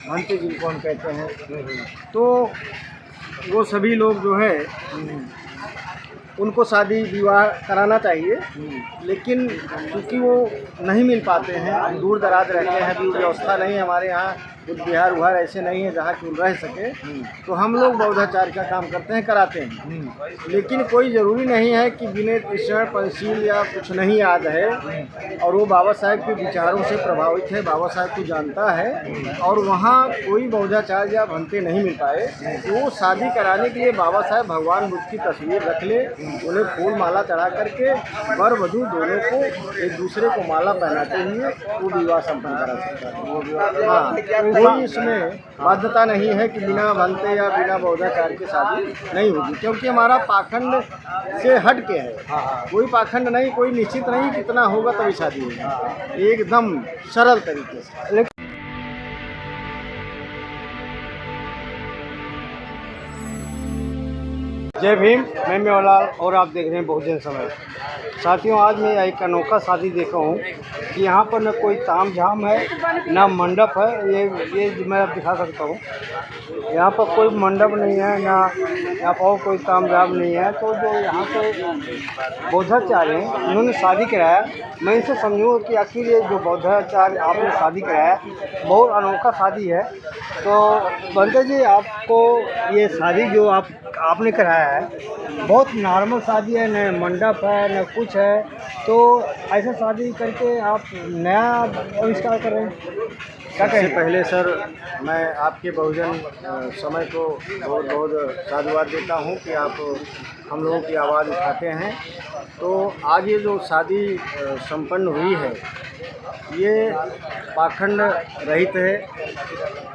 भंते जिनको हम कहते हैं, तो वो सभी लोग जो है उनको शादी विवाह कराना चाहिए। लेकिन क्योंकि वो नहीं मिल पाते हैं, दूर दराज रहते हैं, अभी व्यवस्था नहीं है हमारे यहाँ, कुछ बिहार उहार ऐसे नहीं है जहाँ कि रह सके, तो हम लोग बौद्धाचार्य का काम करते हैं, कराते हैं। लेकिन कोई ज़रूरी नहीं है कि विनय कृष्ण पंचशील या कुछ नहीं याद है और वो बाबा साहेब के विचारों से प्रभावित है, बाबा साहेब को जानता है और वहाँ कोई बौद्धाचार्य या भंते नहीं मिल पाए, तो वो शादी कराने के लिए बाबा साहेब भगवान बुद्ध की तस्वीर रख ले, उन्हें फूल माला चढ़ा करके वर वधू दोनों को एक दूसरे को माला पहनाते हुए वो विवाह संपन्न करा सकता है। हाँ, कोई इसमें बाध्यता नहीं है कि बिना भंते या बिना बौद्धाचार्य की शादी नहीं होगी, क्योंकि हमारा पाखंड से हट के है। कोई पाखंड नहीं, कोई निश्चित नहीं कितना होगा तभी शादी होगी, एकदम सरल तरीके से। जय भीम, मैं मेवालाल और आप देख रहे हैं बहुजन समय। साथियों, आज मैं एक अनोखा शादी देखा हूँ कि यहाँ पर न कोई ताम झाम है ना मंडप है। ये मैं आप दिखा सकता हूँ, यहाँ पर कोई मंडप नहीं है, ना यहाँ पर कोई ताम झाम नहीं है। तो जो यहाँ पे बौद्धाचार्य हैं, उन्होंने शादी कराया। मैं इनसे समझूँ कि आखिर ये जो बौद्धाचार्य आपने शादी कराया, बहुत अनोखा शादी है। तो बंते जी, आपको ये शादी जो आपने कराया है बहुत नॉर्मल शादी है, न मंडप है न कुछ है, तो ऐसा शादी करके आप नया आविष्कार कर रहे हैं, क्या कहें? पहले सर, मैं आपके बहुजन समय को बहुत बहुत साधुवाद देता हूं कि आप हम लोगों की आवाज़ उठाते हैं। तो आज ये जो शादी संपन्न हुई है, ये पाखंड रहित है,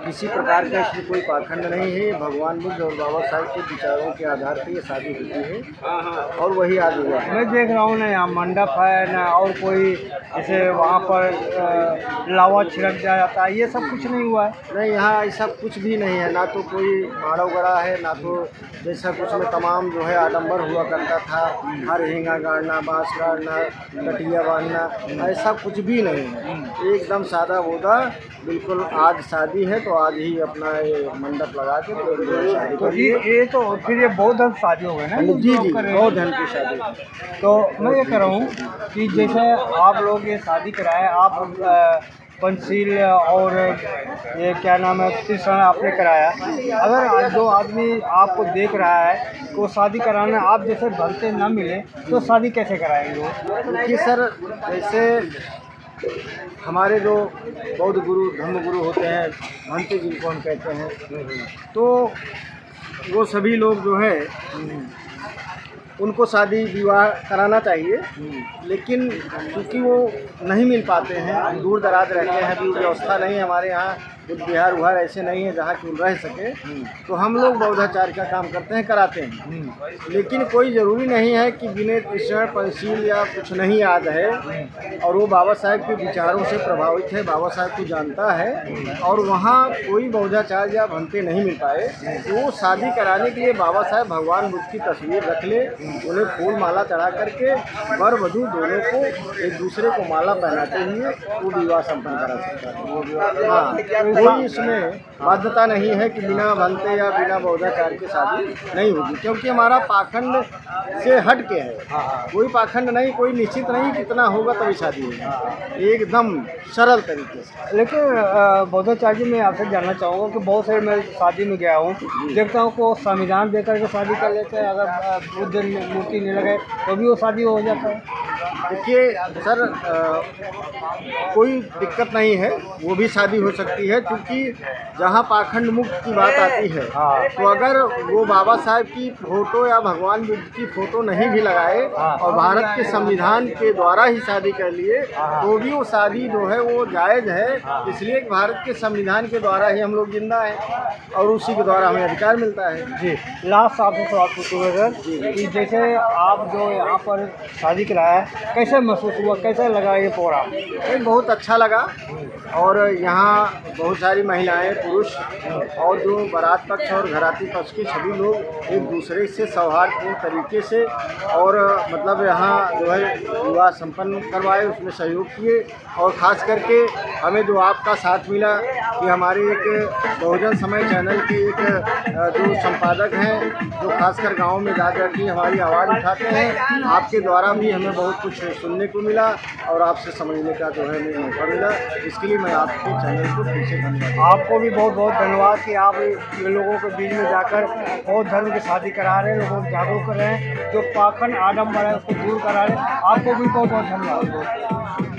किसी प्रकार का इसमें कोई पाखंड नहीं है। भगवान बुद्ध और बाबा साहेब के विचारों के आधार पर ये शादी होती है और वही आज हुआ है। मैं देख रहा हूँ ना, यहाँ मंडप है ना और कोई जैसे वहाँ पर लावा छिड़क दिया जाता है, ये सब कुछ नहीं हुआ है। नहीं, यहाँ ऐसा कुछ भी नहीं है, ना तो कोई माड़व गड़ा है, ना तो जैसा कुछ में तमाम जो है आडंबर हुआ करता था, हर हिंगा गाड़ना, बाँस गाड़ना, कटिया बांधना, ऐसा कुछ भी नहीं है। एकदम सादा बोदा बिल्कुल। आज शादी है तो आज ही अपना ये मंडप लगा के तो शादी तो ये तो फिर ये बौद्ध धर्म शादी हो गई ना? जी, बहुत धन की शादी। तो मैं ये कह रहा हूँ कि जैसे आप लोग ये शादी कराए, आप पंचशील और ये क्या नाम है तीसरा आपने कराया, अगर जो आदमी आपको देख रहा है तो शादी कराना आप जैसे भंते ना मिले तो शादी कैसे कराएंगे वो? देखिए सर, जैसे हमारे जो बौद्ध गुरु धर्म गुरु होते हैं, भंते जिनको हम कहते हैं, तो वो सभी लोग जो है उनको शादी विवाह कराना चाहिए। लेकिन क्योंकि वो नहीं मिल पाते हैं, दूर दराज रहते हैं, अभी व्यवस्था नहीं है हमारे यहाँ, कुछ बिहार उहार ऐसे नहीं है जहाँ कि रह सके, तो हम लोग बौद्धाचार्य का काम करते हैं, कराते हैं। लेकिन कोई ज़रूरी नहीं है कि विनय कृष्ण पंचशील या कुछ नहीं याद है और वो बाबा साहेब के विचारों से प्रभावित है, बाबा साहेब को जानता है और वहाँ कोई बौद्धाचार्य या भंते नहीं मिल पाए, तो वो शादी कराने के लिए बाबा साहेब भगवान बुद्ध की तस्वीर रख ले, उन्हें फूल माला चढ़ा करके वर वधू दोनों को एक दूसरे को माला पहनाते हुए वो विवाह संपन्न करा सकता है। हाँ, कोई इसमें बाध्यता नहीं है कि बिना भंते या बिना बौद्धाचार्य की शादी नहीं होगी, क्योंकि हमारा पाखंड से हट के है। कोई पाखंड नहीं, कोई निश्चित नहीं कितना होगा तभी शादी होगी, एकदम सरल तरीके से। लेकिन बौद्धाचार्य मैं आपसे जानना चाहूँगा कि बहुत सारे मैं शादी में गया हूँ, देखता हूँ को संविधान देकर के शादी कर लेते हैं, अगर बुद्ध मूर्ति नहीं लगे तो भी वो शादी हो जाता है। देखिए सर, कोई दिक्कत नहीं है, वो भी शादी हो सकती है, क्योंकि जहाँ पाखंड मुक्त की बात आती है, तो अगर वो बाबा साहेब की फ़ोटो या भगवान बुद्ध की फ़ोटो नहीं भी लगाए और भारत के संविधान के द्वारा ही शादी कर लिए, तो भी वो शादी जो है वो जायज़ है, इसलिए भारत के संविधान के द्वारा ही हम लोग जिंदा हैं और उसी के द्वारा हमें अधिकार मिलता है। जी, लास्ट आपसे सवाल पूछूँगा सर कि जैसे आप जो यहाँ पर शादी कराया है, कैसे महसूस हुआ, कैसा लगा ये प्रोग्राम? बहुत अच्छा लगा और यहाँ बहुत सारी महिलाएं, पुरुष और जो बारात पक्ष और घराती पक्ष के सभी लोग एक दूसरे से सौहार्दपूर्ण तरीके से और मतलब यहाँ जो है विवाह संपन्न करवाए, उसमें सहयोग किए और ख़ास करके हमें जो आपका साथ मिला कि हमारे एक बहुजन समय चैनल के एक जो संपादक हैं, जो खासकर गांव में जा कर के हमारी आवाज़ उठाते हैं, आपके द्वारा भी हमें बहुत कुछ सुनने को मिला और आपसे समझने का जो है हमें मौका मिला। इसके लिए मैं आपके चैनल को फिर से धन्यवाद। आपको भी बहुत बहुत धन्यवाद कि आप लोगों के बीच में जाकर बौद्ध धर्म की शादी करा रहे हैं, लोगों को जागरूक कर रहे हैं, जो पाखंड आडम्बर है उसको दूर करा रहे हैं। आपको भी बहुत बहुत धन्यवाद।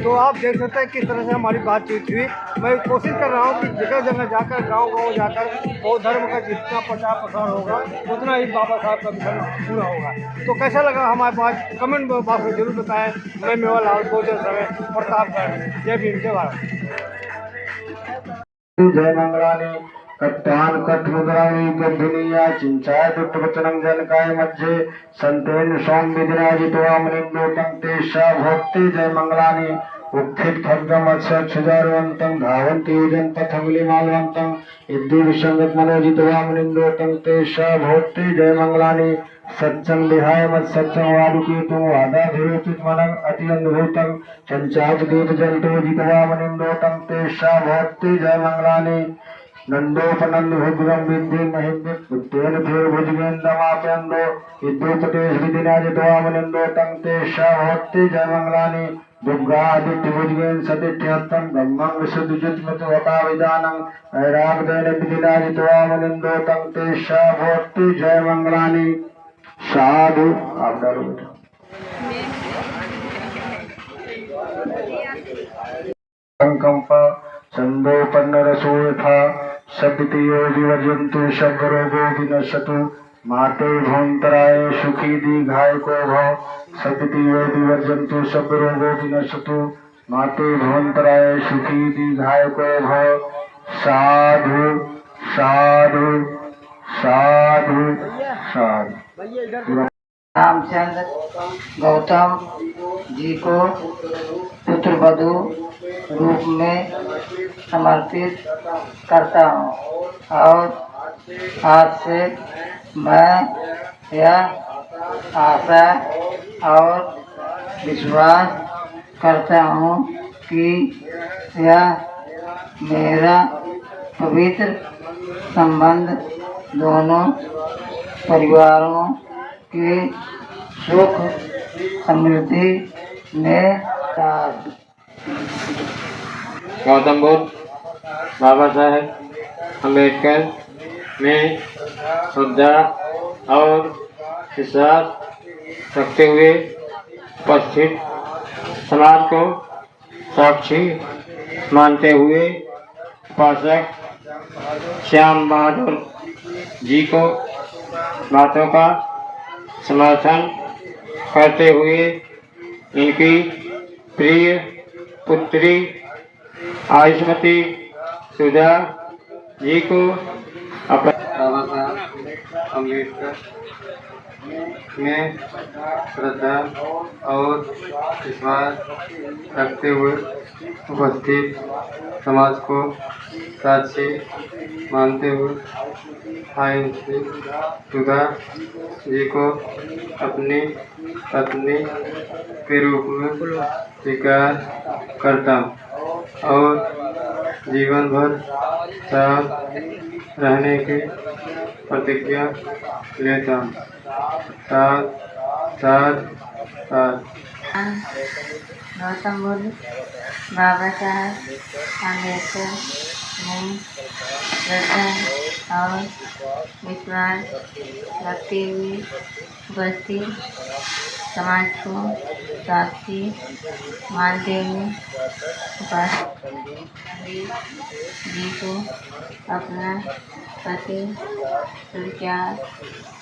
तो आप देख सकते हैं किस तरह से हमारी बातचीत हुई। मैं कोशिश कर रहा हूँ कि जगह जगह जाकर गांव-गांव जाकर बौद्ध धर्म का जितना प्रचार प्रसार होगा उतना ही बाबा साहब का विजन पूरा होगा। तो कैसा लगा हमारे पास कमेंट बॉक्स में जरूर बताएं। मैं मेवालाल बहुजन समय प्रतापगढ़। जय भीम, जय भारत। जय मंगलानि कट्टान कट्मुद्राणि गंधुनिया चिंचाय दुष्टवचनं जनकाय मध्ये संतेन सोम विधिराजितवामनिन्दो पंक्तेशा भक्ति। जय मंगलानि उत्थित खड्गम अक्षरक्षुजारवन्तं धावन्ति योजन पथंगुलिमालवन्तं इद्दुविसंगत मनोजितवामनिन्दो पंक्तेशा भक्ति। जय मंगलानि सत्संग विहाय मत सत्संग वादुकेतु वादाभिरोचित मनंग अति अनुभूतं चंचाक दीप जंतो जितवामनिन्दो पंक्तेशा भक्ति। जय मंगलानि नंदोपनंद भुजगम विद्धि महिंद्र पुत्रेण फिर भुजगेन्द्रमाप्यंदो विद्युपतेश विधिनाजितवामनिन्दो पंक्तेशा भक्ति। जय मंगलानि दुर्गादित्य भुजगेन सतिथ्यत्तं ब्रह्मं विशुद्धजितमत वकाविदानं ऐरागदेन विधिनाजितवामनिन्दो पंक्तेशा भक्ति। जय मंगलानि साधु। आप डालो बेटा। संकंप संदोपन्न रसो यथा सद्तियो विवर्जन्तु शब्दरोगो विनश्यतु माते भोन्तराय सुखी दीर्घाय को भव सद्तियो विवर्जन्तु शब्दरोगो विनश्यतु माते भोन्तराय सुखी दीर्घाय को भव। साधु साधु साधु साधु। रामचंद्र गौतम जी को पुत्र वधू रूप में समर्पित करता हूँ और आज से मैं यह आशा और विश्वास करता हूँ कि यह मेरा पवित्र संबंध दोनों परिवारों की सुख समृद्धि में गौतम बुद्ध बाबा साहेब अम्बेडकर में श्रद्धा और विश्वास रखते हुए उपस्थित समाज को साक्षी मानते हुए उपासक श्याम बहादुर जी को बातों का समर्थन करते हुए इनकी प्रिय पुत्री आयुष्मती सुधा जी को बाबा साहब अम्बेडकर में श्रद्धा और विश्वास रखते हुए उपस्थित समाज को साक्षी मानते हुए आयुष्मती सुधा जी को अपनी पत्नी के रूप में स्वीकार करता हूँ और जीवन भर साथ रहने की प्रतिज्ञा लेता हूँ। साथ साथ साथ। गौतम बुद्ध बाबा साहब अम्बेडकर में श्रद्धा और विश्वास रखते हुए उपस्थित समाज को साक्षी मानते हुए उपासक जी को अपना पति स्वीकार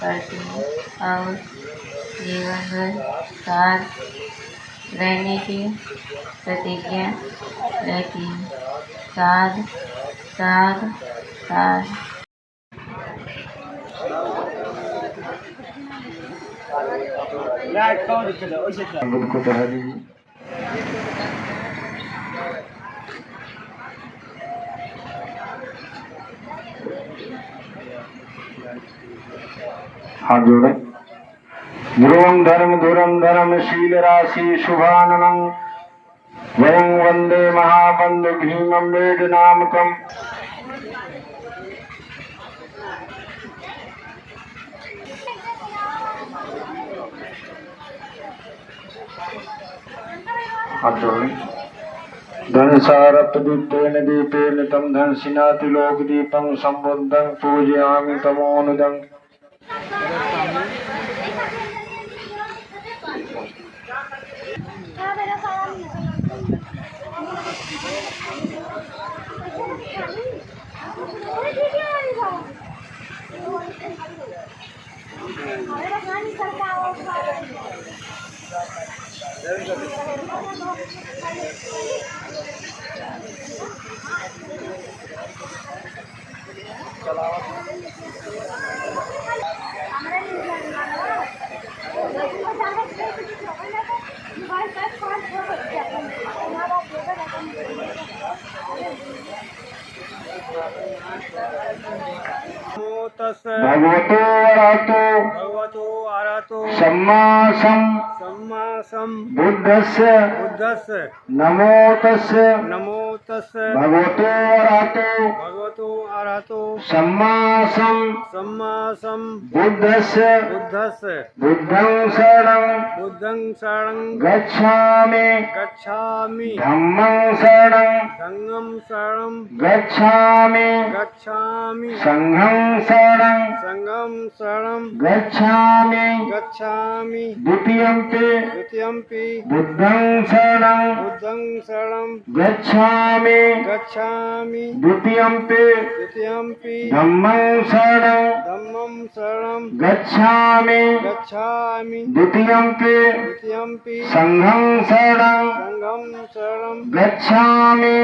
करती हूँ और जीवन भर साथ रहने की प्रतिज्ञा लेती हूँ। साध साध साध। बुद्ध को चढ़ा दीजिए। हाथ जोड़े। ध्रुवं धर्म धुरम धर्म शील राशि शुभाननं वयं वंदे महाबंधु भीमं वेद नामकम् धनसारप्तदीप्तेन दीपेन तं धनसिनातिलोकदीपं सम्बुद्धं पूजयामि तमोनुदं। भगवतो अरहतो सम्मा बुद्धस्य नमो तस्य भगवतो अरहतो सम्मा बुद्धस्य बुद्धं शरणं गच्छामि धम्मं शरणं गच्छामि संघं शरणं गच्छामि द्वितीयम्पि बुद्धं शरणं गच्छामि द्वितीयम्पि धम्मं शरणं गच्छामि द्वितीयम्पि संघं शरणं गच्छामि।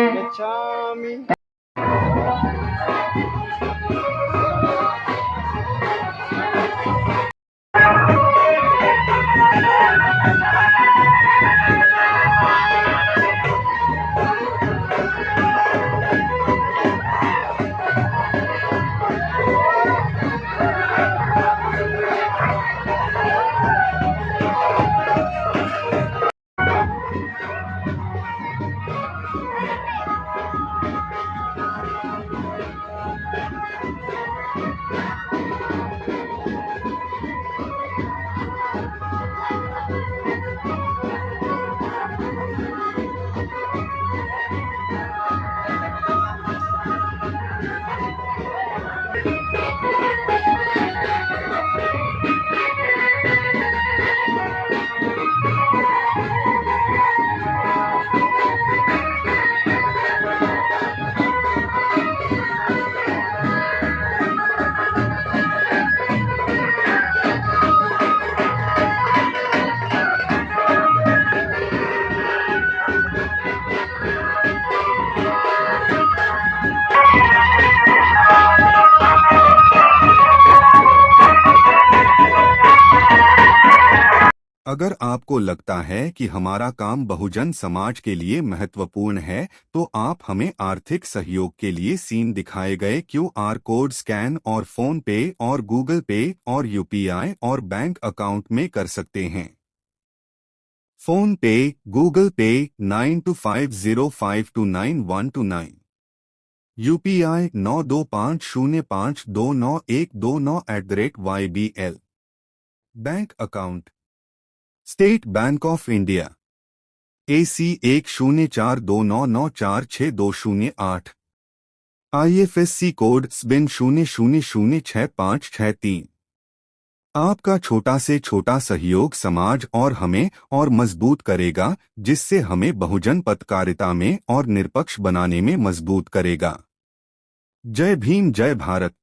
अगर आपको लगता है कि हमारा काम बहुजन समाज के लिए महत्वपूर्ण है तो आप हमें आर्थिक सहयोग के लिए सीन दिखाए गए QR कोड स्कैन और फोन पे और गूगल पे और UPI और बैंक अकाउंट में कर सकते हैं। फोन पे, गूगल पे 9250529129, UPI 9250529129@YBL। Bank account state bank of India AC 104299462008, IFSC code SBIN 00066563। आपका छोटा से छोटा सहयोग समाज और हमें और मजबूत करेगा, जिससे हमें बहुजन पत्रकारिता में और निष्पक्ष बनाने में मजबूत करेगा। जय भीम, जय भारत।